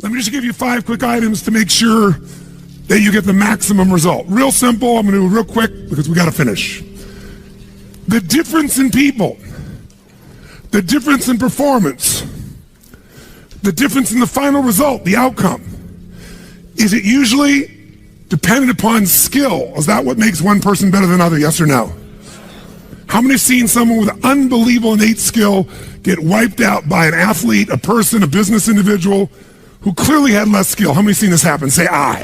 Let me just give you 5 quick items to make sure that you get the maximum result. Real simple. I'm going to do it real quick because we got to finish. The difference in people, the difference in performance, the difference in the final result, the outcome, is it usually dependent upon skill? Is that what makes one person better than another? Yes or no? How many have seen someone with unbelievable innate skill get wiped out by an athlete, a person, a business individual who clearly had less skill? How many have seen this happen? Say aye.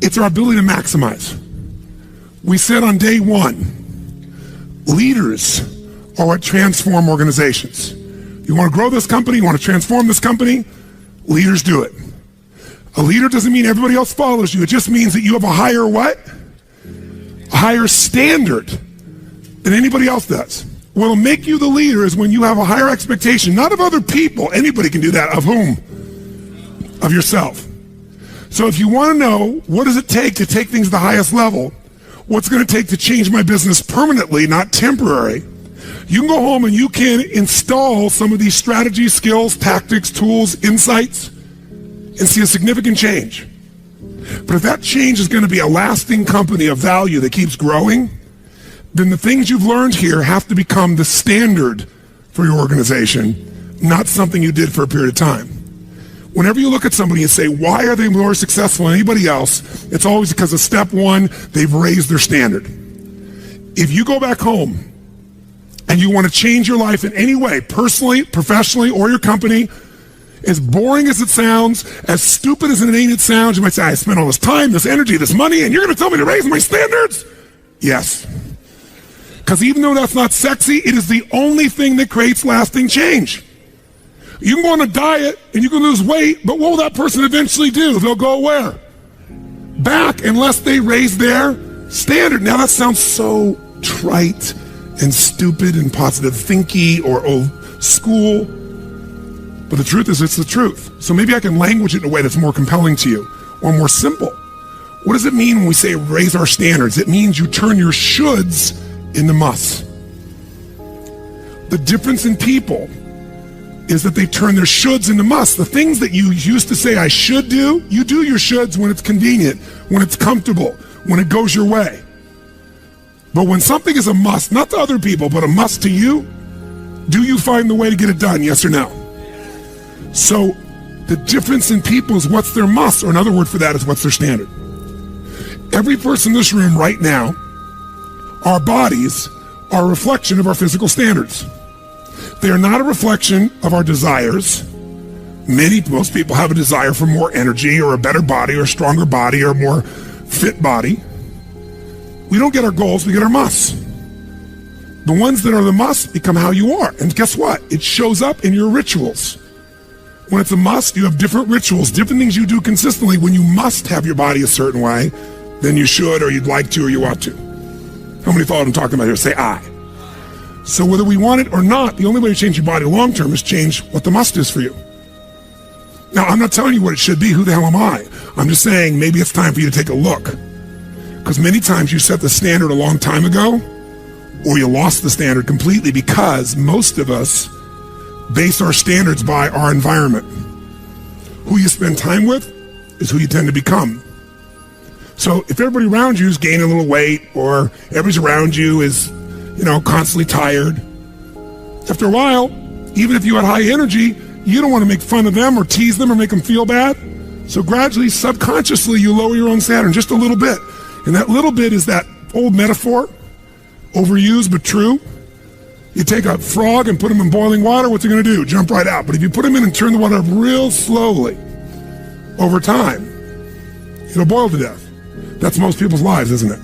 It's our ability to maximize. We said on day 1, leaders are what transform organizations. You want to grow this company, you want to transform this company, leaders do it. A leader doesn't mean everybody else follows you. It just means that you have a higher what? A higher standard than anybody else does. What'll make you the leader is when you have a higher expectation, not of other people. Anybody can do that. Of whom? Of yourself. So if you want to know what does it take to take things to the highest level, what's going to take to change my business permanently, not temporary, you can go home and you can install some of these strategies, skills, tactics, tools, insights, and see a significant change. But if that change is going to be a lasting company of value that keeps growing, then the things you've learned here have to become the standard for your organization, not something you did for a period of time. Whenever you look at somebody and say, why are they more successful than anybody else? It's always because of step 1, they've raised their standard. If you go back home and you want to change your life in any way, personally, professionally, or your company, as boring as it sounds, as stupid as it ain't it sounds, you might say, I spent all this time, this energy, this money, and you're going to tell me to raise my standards? Yes. Because even though that's not sexy, it is the only thing that creates lasting change. You can go on a diet and you can lose weight, but what will that person eventually do? They'll go where? Back, unless they raise their standard. Now that sounds so trite and stupid and positive thinky or old school, but the truth is it's the truth. So maybe I can language it in a way that's more compelling to you or more simple. What does it mean when we say raise our standards? It means you turn your shoulds into musts. The difference in people is that they turn their shoulds into musts. The things that you used to say I should do, you do your shoulds when it's convenient, when it's comfortable, when it goes your way. But when something is a must, not to other people, but a must to you, do you find the way to get it done, yes or no? So the difference in people is what's their must, or another word for that is what's their standard. Every person in this room right now, our bodies are a reflection of our physical standards. They are not a reflection of our desires. Most people have a desire for more energy or a better body or a stronger body or a more fit body. We don't get our goals, we get our musts. The ones that are the musts become how you are. And guess what? It shows up in your rituals. When it's a must, you have different rituals, different things you do consistently when you must have your body a certain way than you should or you'd like to or you ought to. How many thought I'm talking about here? Say aye. So whether we want it or not, the only way to change your body long term is change what the must is for you. Now, I'm not telling you what it should be. Who the hell am I? I'm just saying maybe it's time for you to take a look. Because many times you set the standard a long time ago, or you lost the standard completely because most of us base our standards by our environment. Who you spend time with is who you tend to become. So if everybody around you is gaining a little weight, or everybody around you is, constantly tired, after a while, even if you had high energy, you don't want to make fun of them or tease them or make them feel bad. So gradually, subconsciously, you lower your own standard just a little bit. And that little bit is that old metaphor, overused but true. You take a frog and put him in boiling water, what's it going to do? Jump right out. But if you put him in and turn the water up real slowly, over time, it'll boil to death. That's most people's lives, isn't it?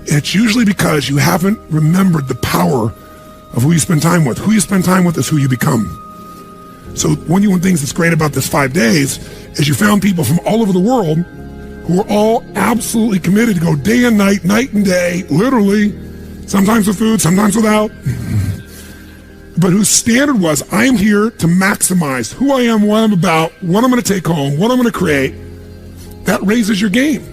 And it's usually because you haven't remembered the power of who you spend time with. Who you spend time with is who you become. So one of the things that's great about this 5 days is you found people from all over the world who are all absolutely committed to go day and night and day, literally, sometimes with food, sometimes without, but whose standard was, I am here to maximize who I am, what I'm about, what I'm going to take home, what I'm going to create. That raises your game.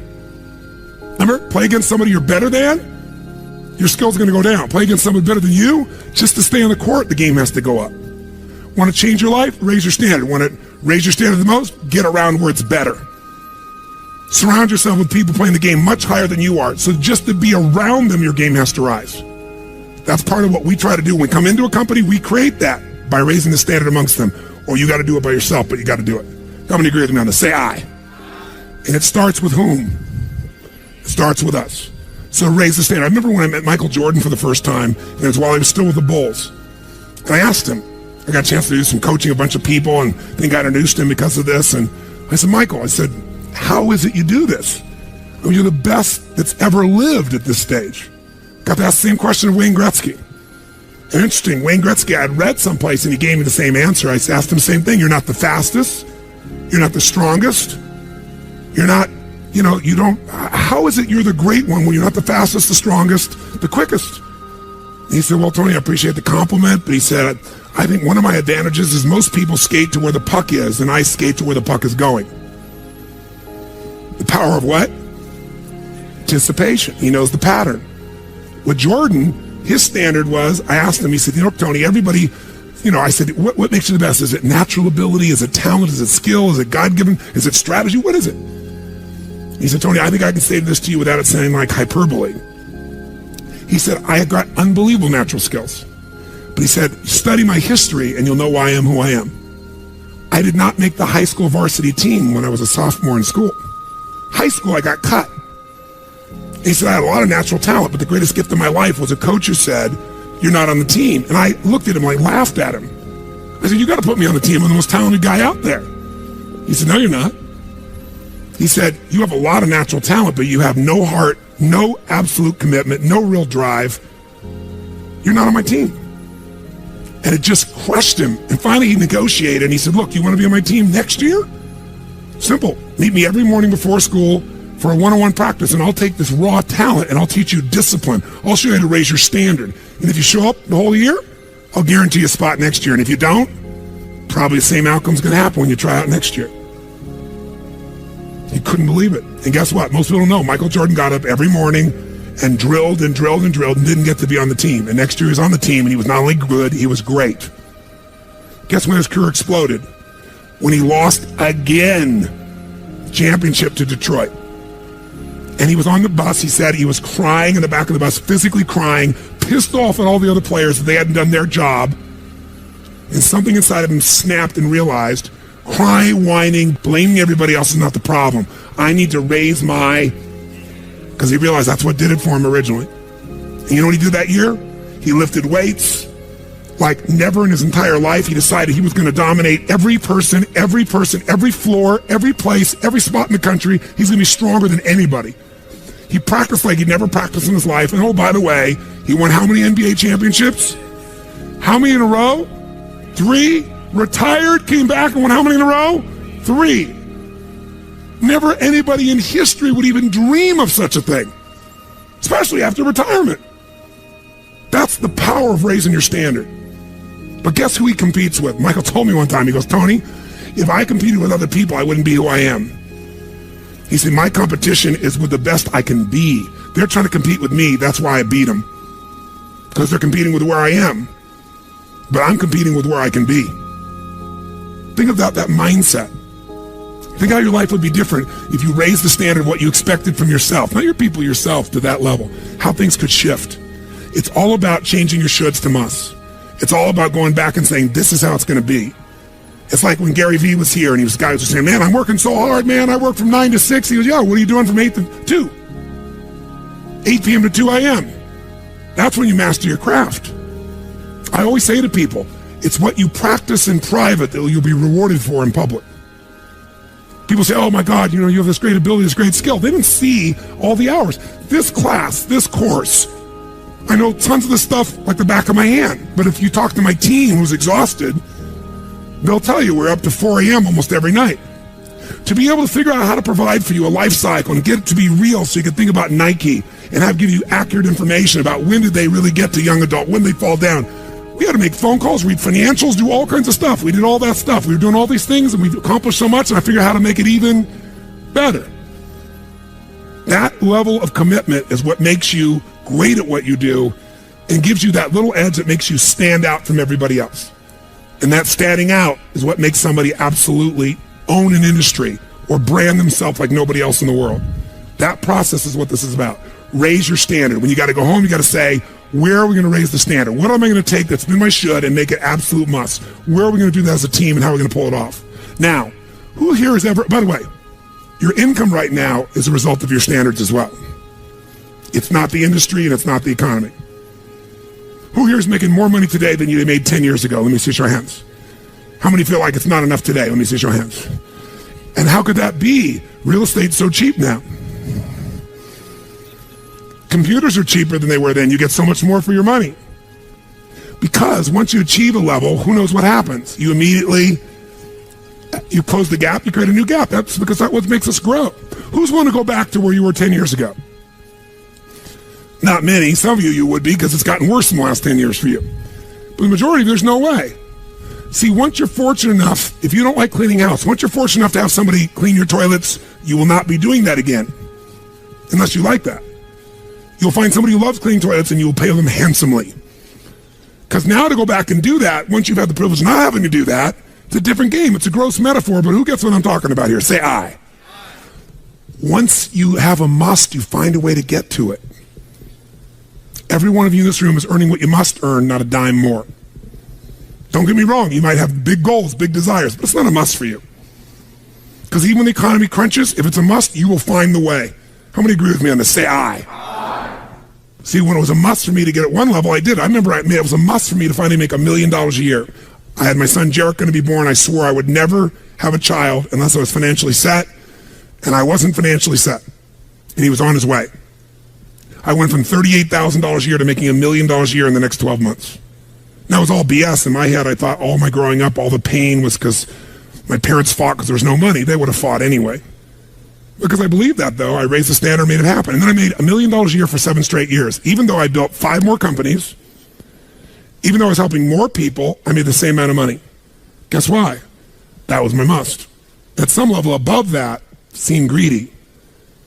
Remember, play against somebody you're better than, your skills are going to go down. Play against somebody better than you, just to stay on the court, the game has to go up. Want to change your life? Raise your standard. Want to raise your standard the most? Get around where it's better. Surround yourself with people playing the game much higher than you are. So just to be around them, your game has to rise. That's part of what we try to do. When we come into a company, we create that by raising the standard amongst them. Or you got to do it by yourself, but you got to do it. How many agree with me on this? Say I. And it starts with whom? It starts with us. So raise the standard. I remember when I met Michael Jordan for the first time, and it was while he was still with the Bulls. And I asked him, I got a chance to do some coaching a bunch of people, and I think I introduced him because of this. And I said, Michael, I said, how is it you do this? I mean, you're the best that's ever lived at this stage. Got to ask the same question of Wayne Gretzky. And interesting, Wayne Gretzky, I had read someplace and he gave me the same answer. I asked him the same thing. You're not the fastest. You're not the strongest. You're not, you don't, how is it you're the great one when you're not the fastest, the strongest, the quickest? And he said, well, Tony, I appreciate the compliment, but he said, I think one of my advantages is most people skate to where the puck is, and I skate to where the puck is going. The power of what? Anticipation. He knows the pattern. With Jordan, his standard was, I asked him, he said, Tony, everybody, I said, what makes you the best? Is it natural ability? Is it talent? Is it skill? Is it God-given? Is it strategy? What is it? He said, Tony, I think I can say this to you without it sounding like hyperbole. He said, I have got unbelievable natural skills. But he said, study my history and you'll know why I am who I am. I did not make the high school varsity team when I was a sophomore in school. High school, I got cut. He said, I had a lot of natural talent, but the greatest gift of my life was a coach who said, you're not on the team. And I looked at him, I laughed at him. I said, you got to put me on the team. I'm the most talented guy out there. He said, no, you're not. He said, you have a lot of natural talent, but you have no heart, no absolute commitment, no real drive. You're not on my team. And it just crushed him. And finally he negotiated and he said, look, you want to be on my team next year? Simple. Meet me every morning before school for a one-on-one practice, and I'll take this raw talent and I'll teach you discipline. I'll show you how to raise your standard. And if you show up the whole year, I'll guarantee you a spot next year. And if you don't, probably the same outcome's going to happen when you try out next year. He couldn't believe it. And guess what? Most people don't know. Michael Jordan got up every morning and drilled and drilled and drilled and didn't get to be on the team. And next year he was on the team, and he was not only good, he was great. Guess when his career exploded? When he lost again, championship to Detroit. And he was on the bus. He said he was crying in the back of the bus, physically crying, pissed off at all the other players that they hadn't done their job. And something inside of him snapped and realized, crying, whining, blaming everybody else is not the problem. I need to raise my... Because he realized that's what did it for him originally. And you know what he did that year? He lifted weights like never in his entire life. He decided he was going to dominate every person, every floor, every place, every spot in the country. He's going to be stronger than anybody. He practiced like he'd never practiced in his life. And oh, by the way, he won how many NBA championships? How many in a row? 3. Retired, came back and won how many in a row? 3. Never anybody in history would even dream of such a thing, especially after retirement. That's the power of raising your standard. But guess who he competes with? Michael told me one time, he goes, Tony, if I competed with other people, I wouldn't be who I am. He said, my competition is with the best I can be. They're trying to compete with me. That's why I beat them. Because they're competing with where I am. But I'm competing with where I can be. Think about that mindset. Think how your life would be different if you raised the standard of what you expected from yourself, not your people, yourself, to that level. How things could shift. It's all about changing your shoulds to musts. It's all about going back and saying, this is how it's going to be. It's like when Gary Vee was here and he was guys were saying, man, I'm working so hard, man. I work from 9 to 6. He goes, yeah, what are you doing from 8 to 2? 8 p.m. to 2 a.m. That's when you master your craft. I always say to people, it's what you practice in private that you'll be rewarded for in public. People say, oh my God, you have this great ability, this great skill. They didn't see all the hours. This class, this course, I know tons of the stuff like the back of my hand. But if you talk to my team who's exhausted, they'll tell you we're up to 4 a.m. almost every night. To be able to figure out how to provide for you a life cycle and get it to be real so you can think about Nike and give you accurate information about when did they really get to young adult, when they fall down. We had to make phone calls, read financials, do all kinds of stuff. We did all that stuff. We were doing all these things, and we've accomplished so much, and I figured out how to make it even better. That level of commitment is what makes you great at what you do and gives you that little edge that makes you stand out from everybody else. And that standing out is what makes somebody absolutely own an industry or brand themselves like nobody else in the world. That process is what this is about. Raise your standard. When you got to go home, you got to say, where are we going to raise the standard? What am I going to take that's been my should and make it absolute must? Where are we going to do that as a team, and how are we going to pull it off? Now, who here has ever, by the way, your income right now is a result of your standards as well. It's not the industry and it's not the economy. Who here is making more money today than you made 10 years ago? Let me see your hands. How many feel like it's not enough today? Let me see your hands. And how could that be? Real estate's so cheap now. Computers are cheaper than they were then. You get so much more for your money. Because once you achieve a level, who knows what happens? You close the gap, you create a new gap. That's because that's what makes us grow. Who's want to go back to where you were 10 years ago? Not many. Some of you would be, because it's gotten worse in the last 10 years for you. But the majority, there's no way. See, once you're fortunate enough, if you don't like cleaning house, once you're fortunate enough to have somebody clean your toilets, you will not be doing that again. Unless you like that. You'll find somebody who loves cleaning toilets and you will pay them handsomely. Because now to go back and do that, once you've had the privilege of not having to do that, it's a different game. It's a gross metaphor, but who gets what I'm talking about here? Say I. Once you have a must, you find a way to get to it. Every one of you in this room is earning what you must earn, not a dime more. Don't get me wrong, you might have big goals, big desires, but it's not a must for you. Because even when the economy crunches, if it's a must, you will find the way. How many agree with me on this? Say I. See, when it was a must for me to get at one level, I did. I remember it was a must for me to finally make $1 million a year. I had my son Jarek going to be born. I swore I would never have a child unless I was financially set, and I wasn't financially set. And he was on his way. I went from $38,000 a year to making $1 million a year in the next 12 months. That was all BS. In my head, I thought all my growing up, all the pain was because my parents fought because there was no money. They would have fought anyway. Because I believed that, though, I raised the standard, made it happen. And then I made $1 million a year for 7 straight years. Even though I built 5 more companies, even though I was helping more people, I made the same amount of money. Guess why? That was my must. At some level above that, seemed greedy.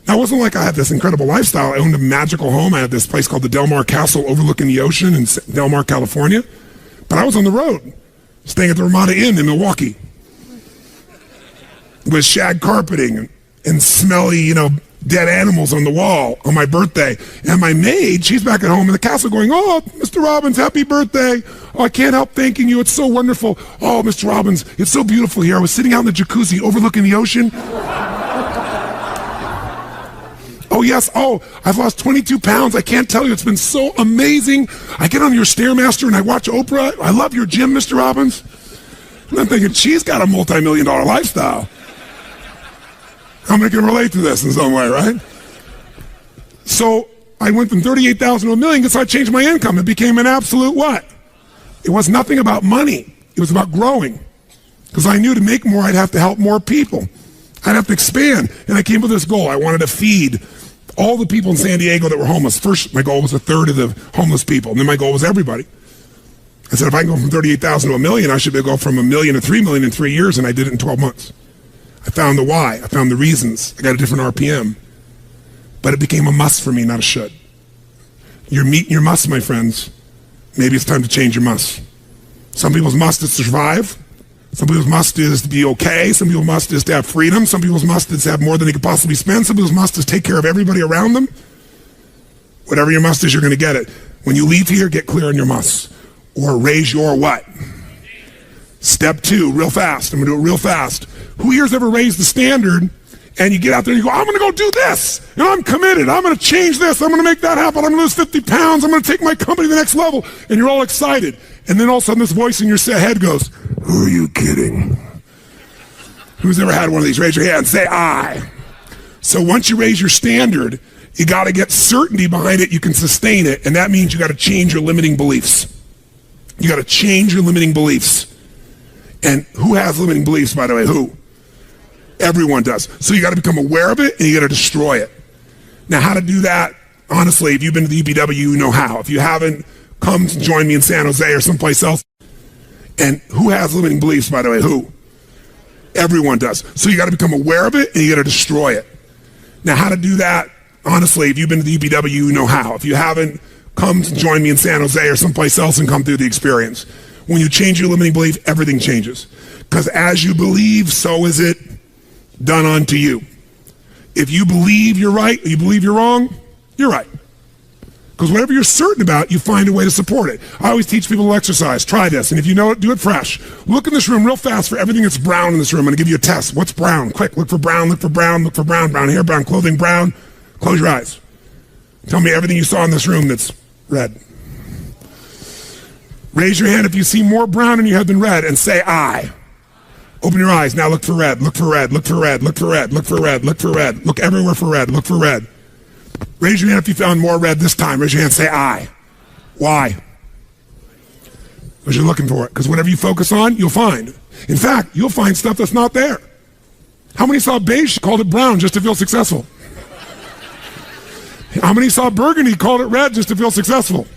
Now, it wasn't like I had this incredible lifestyle. I owned a magical home. I had this place called the Del Mar Castle overlooking the ocean in Del Mar, California. But I was on the road, staying at the Ramada Inn in Milwaukee with shag carpeting and smelly, dead animals on the wall on my birthday. And my maid, she's back at home in the castle going, "Oh, Mr. Robbins, happy birthday. Oh, I can't help thanking you. It's so wonderful. Oh, Mr. Robbins, it's so beautiful here. I was sitting out in the jacuzzi overlooking the ocean. Oh, yes. Oh, I've lost 22 pounds. I can't tell you. It's been so amazing. I get on your Stairmaster and I watch Oprah. I love your gym, Mr. Robbins." And I'm thinking, she's got a multi-million-dollar lifestyle. How many can relate to this in some way, right? So I went from 38,000 to $1 million because I changed my income. It became an absolute what? It was nothing about money. It was about growing. Because I knew to make more, I'd have to help more people. I'd have to expand. And I came with this goal. I wanted to feed all the people in San Diego that were homeless. First, my goal was 1/3 of the homeless people. And then my goal was everybody. I said, if I can go from 38,000 to $1 million, I should be able to go from $1 million to $3 million in 3 years. And I did it in 12 months. I found the why. I found the reasons. I got a different RPM. But it became a must for me, not a should. You're meeting your must, my friends. Maybe it's time to change your must. Some people's must is to survive. Some people's must is to be okay. Some people's must is to have freedom. Some people's must is to have more than they could possibly spend. Some people's must is take care of everybody around them. Whatever your must is, you're going to get it. When you leave here, get clear on your must. Or raise your what? Step 2, real fast. I'm going to do it real fast. Who here's ever raised the standard and you get out there and you go, I'm going to go do this. And I'm committed. I'm going to change this. I'm going to make that happen. I'm going to lose 50 pounds. I'm going to take my company to the next level. And you're all excited. And then all of a sudden this voice in your head goes, who are you kidding? Who's ever had one of these? Raise your hand. Say I. So once you raise your standard, you got to get certainty behind it. You can sustain it. And that means you got to change your limiting beliefs. You got to change your limiting beliefs. And who has limiting beliefs, by the way? Who? Everyone does. So you got to become aware of it and you got to destroy it. Now, how to do that? Honestly, if you've been to the UPW, you know how. If you haven't, come join me in San Jose or someplace else. And who has limiting beliefs, by the way? Who? Everyone does. So you got to become aware of it and you got to destroy it. Now, how to do that? Honestly, if you've been to the UPW, you know how. If you haven't, come join me in San Jose or someplace else and come through the experience. When you change your limiting belief, everything changes. Because as you believe, so is it done unto you. If you believe you're right, or you believe you're wrong, you're right. Because whatever you're certain about, you find a way to support it. I always teach people to exercise. Try this. And if you know it, do it fresh. Look in this room real fast for everything that's brown in this room. I'm going to give you a test. What's brown? Quick, look for brown, look for brown, look for brown. Brown hair, brown clothing, brown. Close your eyes. Tell me everything you saw in this room that's red. Raise your hand if you see more brown in your head than red and say I. Open your eyes. Now look for red, look for red, look for red, look for red, look for red, look for red. Look everywhere for red, look for red. Raise your hand if you found more red this time. Raise your hand, say I. Why? Because you're looking for it. Because whatever you focus on, you'll find. In fact, you'll find stuff that's not there. How many saw beige, called it brown just to feel successful? How many saw burgundy, called it red just to feel successful?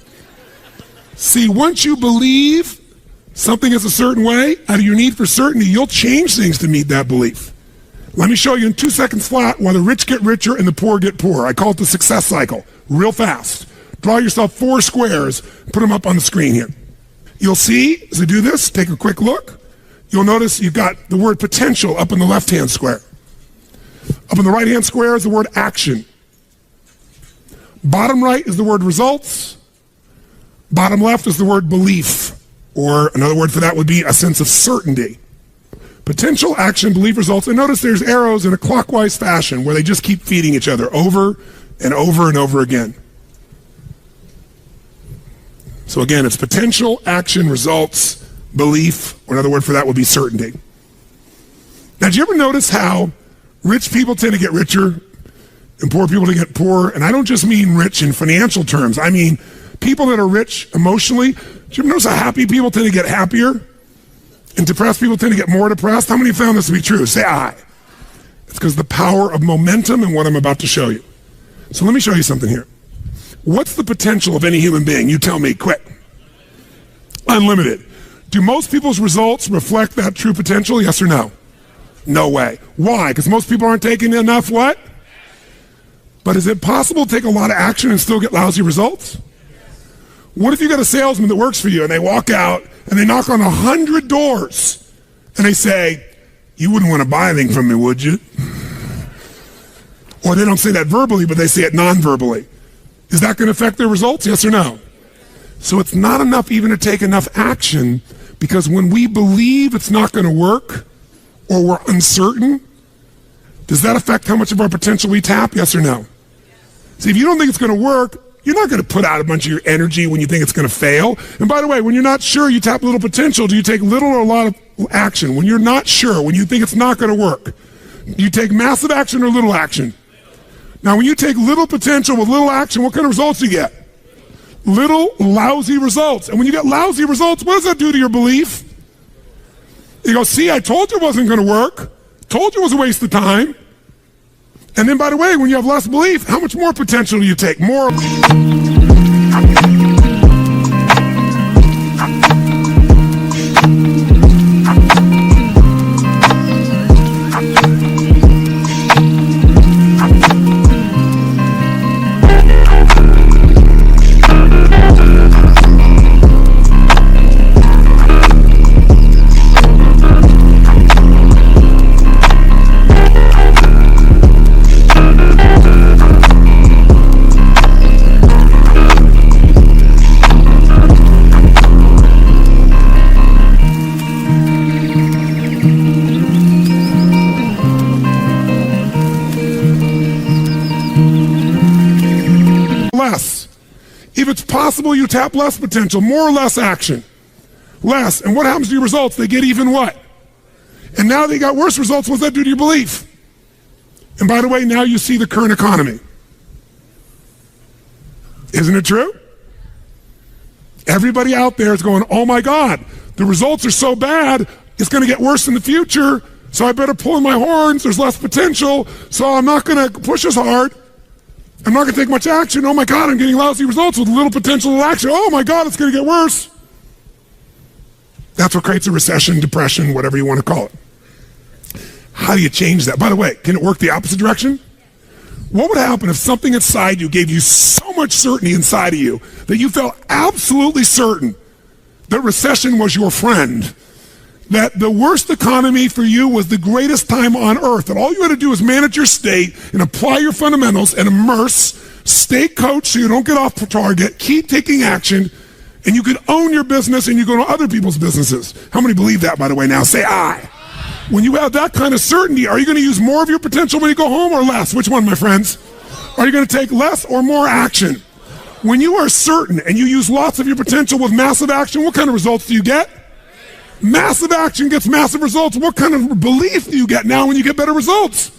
See, once you believe something is a certain way, out of your need for certainty, you'll change things to meet that belief. Let me show you in 2 seconds flat why the rich get richer and the poor get poorer. I call it the success cycle. Real fast. Draw yourself 4 squares, put them up on the screen here. You'll see, as I do this, take a quick look. You'll notice you've got the word potential up in the left-hand square. Up in the right-hand square is the word action. Bottom right is the word results. Bottom left is the word belief, or another word for that would be a sense of certainty. Potential, action, belief, results. And notice there's arrows in a clockwise fashion where they just keep feeding each other over and over and over again. So again, it's potential, action, results, belief, or another word for that would be certainty. Now, do you ever notice how rich people tend to get richer and poor people to get poorer? And I don't just mean rich in financial terms. I mean people that are rich emotionally. Do you ever notice how happy people tend to get happier? And depressed people tend to get more depressed? How many found this to be true? Say I. It's because the power of momentum and what I'm about to show you. So let me show you something here. What's the potential of any human being? You tell me, quick. Unlimited. Do most people's results reflect that true potential? Yes or no? No way. Why? Because most people aren't taking enough what? But is it possible to take a lot of action and still get lousy results? What if you got a salesman that works for you and they walk out and they knock on 100 doors and they say, you wouldn't want to buy anything from me, would you? Or they don't say that verbally, but they say it non-verbally. Is that going to affect their results? Yes or no? So it's not enough even to take enough action, because when we believe it's not going to work or we're uncertain, does that affect how much of our potential we tap? Yes or no? See, if you don't think it's going to work, you're not going to put out a bunch of your energy when you think it's going to fail. And by the way, when you're not sure, you tap little potential. Do you take little or a lot of action? When you're not sure, when you think it's not going to work, do you take massive action or little action? Now, when you take little potential with little action, what kind of results do you get? Little lousy results. And when you get lousy results, what does that do to your belief? You go, see, I told you it wasn't going to work. Told you it was a waste of time. And then, by the way, when you have less belief, how much more potential do you take? More. Less. If it's possible, you tap less potential, more or less action. Less. And what happens to your results? They get even what? And now they got worse results. What's that do to your belief? And by the way, now you see the current economy. Isn't it true? Everybody out there is going, oh my God, the results are so bad, it's going to get worse in the future, so I better pull in my horns, there's less potential, so I'm not going to push as hard. I'm not going to take much action. Oh my God, I'm getting lousy results with little potential action. Oh my God, it's going to get worse. That's what creates a recession, depression, whatever you want to call it. How do you change that? By the way, can it work the opposite direction? What would happen if something inside you gave you so much certainty inside of you that you felt absolutely certain that recession was your friend, that the worst economy for you was the greatest time on earth, that all you had to do is manage your state and apply your fundamentals and immerse, stay coached so you don't get off target, keep taking action, and you can own your business and you go to other people's businesses. How many believe that, by the way, now? Say aye. When you have that kind of certainty, are you going to use more of your potential when you go home or less? Which one, my friends? Are you going to take less or more action? When you are certain and you use lots of your potential with massive action, what kind of results do you get? Massive action gets massive results. What kind of belief do you get now when you get better results?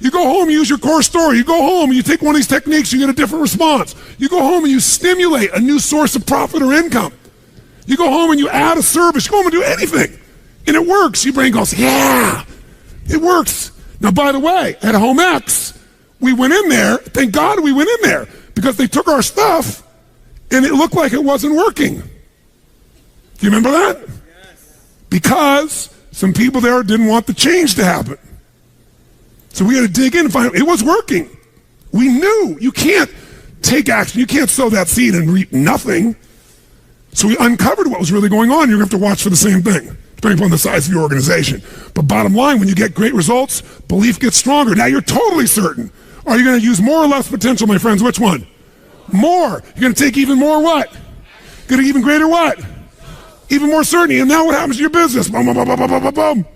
You go home, you use your core story. You go home and you take one of these techniques, you get a different response. You go home and you stimulate a new source of profit or income. You go home and you add a service. You go home and do anything. And it works. Your brain goes, yeah, it works. Now, by the way, at Home X, we went in there. Thank God we went in there because they took our stuff and it looked like it wasn't working. Do you remember that? Yes. Because some people there didn't want the change to happen. So we had to dig in and find it was working. We knew you can't take action. You can't sow that seed and reap nothing. So we uncovered what was really going on. You're going to have to watch for the same thing, depending upon the size of your organization. But bottom line, when you get great results, belief gets stronger. Now you're totally certain. Are you going to use more or less potential, my friends? Which one? More. You're going to take even more what? Get even greater what? Even more certainty. And now what happens to your business? Boom, boom, boom, boom, boom, boom, boom.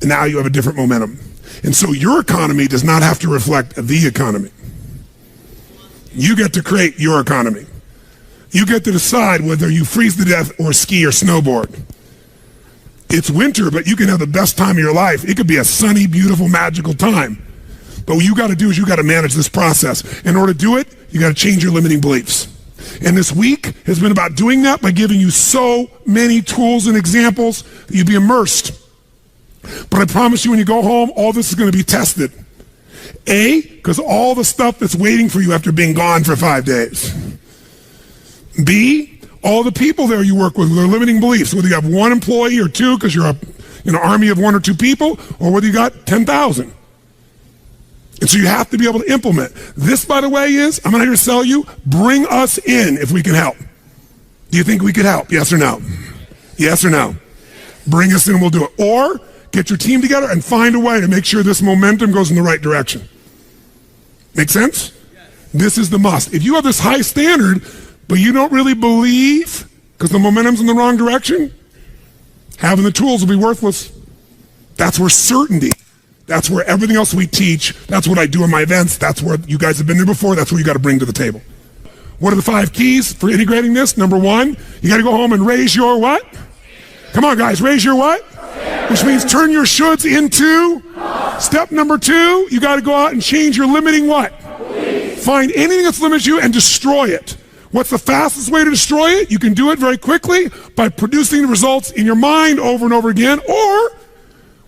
And now you have a different momentum. And so your economy does not have to reflect the economy. You get to create your economy. You get to decide whether you freeze to death or ski or snowboard. It's winter, but you can have the best time of your life. It could be a sunny, beautiful, magical time. But what you got to do is you got to manage this process. In order to do it, you got to change your limiting beliefs. And this week has been about doing that by giving you so many tools and examples that you'd be immersed. But I promise you when you go home, all this is going to be tested. A, because all the stuff that's waiting for you after being gone for 5 days. B, all the people there you work with, their limiting beliefs, whether you have one employee or two because you're an army of one or two people, or whether you got 10,000. And so you have to be able to implement. This, by the way, is, I'm not here to sell you, bring us in if we can help. Do you think we could help? Yes or no? Yes or no? Bring us in and we'll do it. Or get your team together and find a way to make sure this momentum goes in the right direction. Make sense? This is the must. If you have this high standard, but you don't really believe because the momentum's in the wrong direction, having the tools will be worthless. That's where certainty, that's where everything else we teach, that's what I do in my events, that's where you guys have been there before, that's what you got to bring to the table. What are the 5 keys for integrating this? Number 1, you got to go home and raise your what? Come on, guys, raise your what? Which means turn your shoulds into. Step number 2, you got to go out and change your limiting what? Find anything that's limited you and destroy it. What's the fastest way to destroy it? You can do it very quickly by producing the results in your mind over and over again. Or,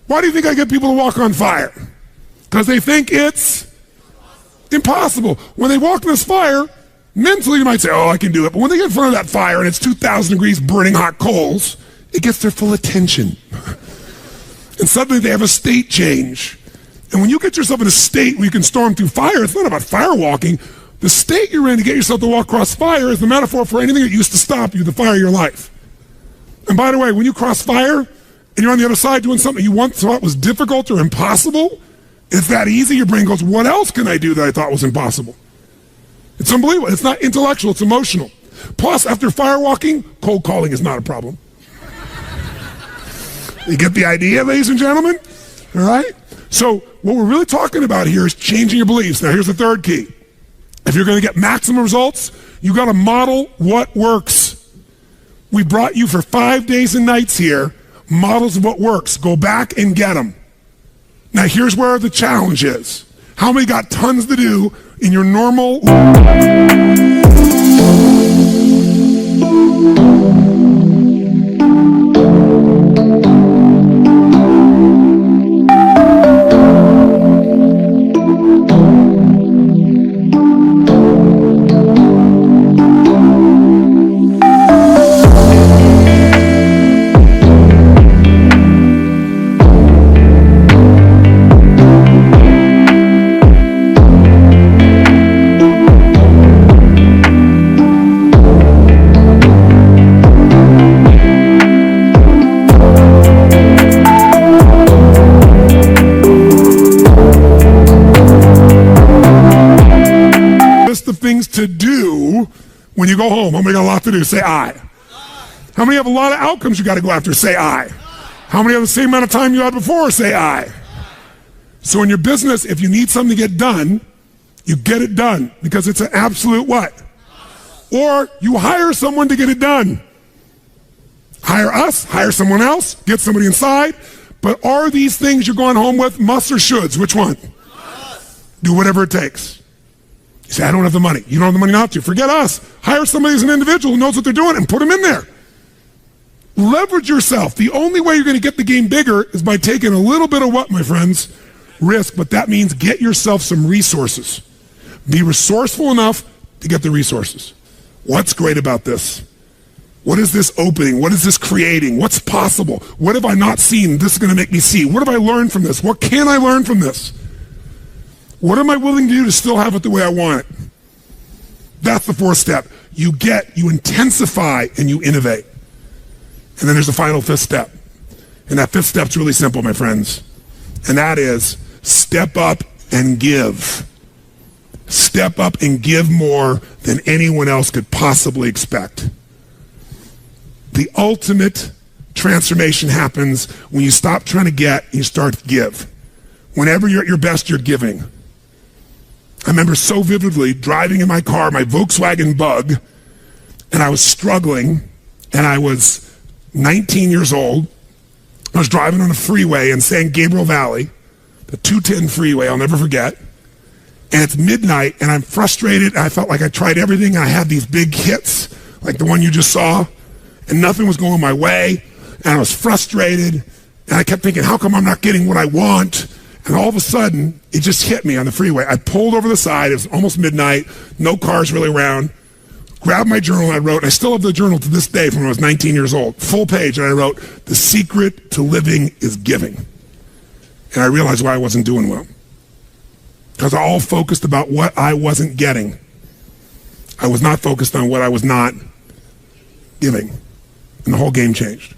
why do you think I get people to walk on fire? Because they think it's impossible. When they walk in this fire, mentally you might say, oh, I can do it. But when they get in front of that fire and it's 2,000 degrees burning hot coals, it gets their full attention. And suddenly they have a state change. And when you get yourself in a state where you can storm through fire, it's not about fire walking. The state you're in to get yourself to walk across fire is the metaphor for anything that used to stop you, the fire of your life. And by the way, when you cross fire and you're on the other side doing something you once thought was difficult or impossible, it's that easy, your brain goes, what else can I do that I thought was impossible? It's unbelievable. It's not intellectual, it's emotional. Plus, after fire walking, cold calling is not a problem. You get the idea, ladies and gentlemen? All right? So what we're really talking about here is changing your beliefs. Now, here's the 3rd key. If you're going to get maximum results, you got to model what works. We brought you for 5 days and nights here, models of what works. Go back and get them. Now, here's where the challenge is. How many got tons to do in your normal... to do when you go home? How many got a lot to do? Say I. How many have a lot of outcomes you got to go after? Say I. How many have the same amount of time you had before? Say I. So in your business, if you need something to get done, you get it done because it's an absolute what? Or you hire someone to get it done. Hire us, hire someone else, get somebody inside. But are these things you're going home with musts or shoulds? Which one? Do whatever it takes. You say, I don't have the money. You don't have the money not to. Forget us. Hire somebody who's an individual who knows what they're doing and put them in there. Leverage yourself. The only way you're going to get the game bigger is by taking a little bit of what, my friends? Risk. But that means get yourself some resources. Be resourceful enough to get the resources. What's great about this? What is this opening? What is this creating? What's possible? What have I not seen? This is going to make me see. What have I learned from this? What can I learn from this? What am I willing to do to still have it the way I want it? That's the fourth step. You intensify, and you innovate. And then there's the final fifth step. And that fifth step's really simple, my friends. And that is step up and give. Step up and give more than anyone else could possibly expect. The ultimate transformation happens when you stop trying to get and you start to give. Whenever you're at your best, you're giving. I remember so vividly driving in my car, my Volkswagen Bug, and I was struggling, and I was 19 years old. I was driving on a freeway in San Gabriel Valley, the 210 freeway, I'll never forget. And it's midnight, and I'm frustrated. I felt like I tried everything. I had these big hits, like the one you just saw, and nothing was going my way. And I was frustrated, and I kept thinking, how come I'm not getting what I want? And all of a sudden, it just hit me on the freeway. I pulled over the side. It was almost midnight. No cars really around. Grabbed my journal, and I wrote, I still have the journal to this day from when I was 19 years old, full page, and I wrote, the secret to living is giving. And I realized why I wasn't doing well. Because I all focused about what I wasn't getting. I was not focused on what I was not giving. And the whole game changed.